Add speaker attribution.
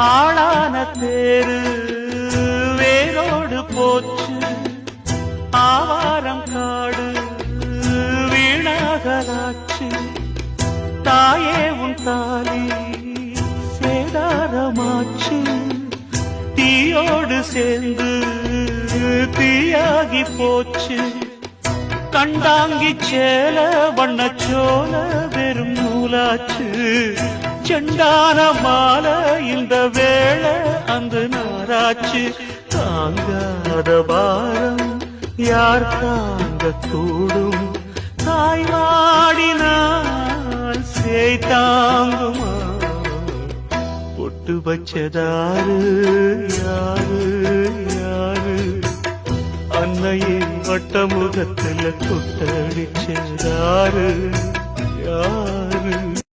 Speaker 1: ஆளான தேரு வேரோடு போச்சு, ஆவாரம் காடு வீணாகலாச்சு. தாயே உன் தாலி சேதாரமாச்சு, தீயோடு சேர்ந்து தீயாகி போச்சு. கண்டாங்கி சேல வண்ணச்சோல வெறும் நூலாச்சு, செண்டான மாலை இந்த வேளை அந்த நாராச்சு. தாங்காத பாரம் யார் தாங்க கூடும், தாய்வாடினால் சேய் தாங்குமா? பொட்டு வச்சதாரு யாரு யாரு, அன்னையின் வட்ட முகத்துல கொட்டடிச்சதாரு யாரு?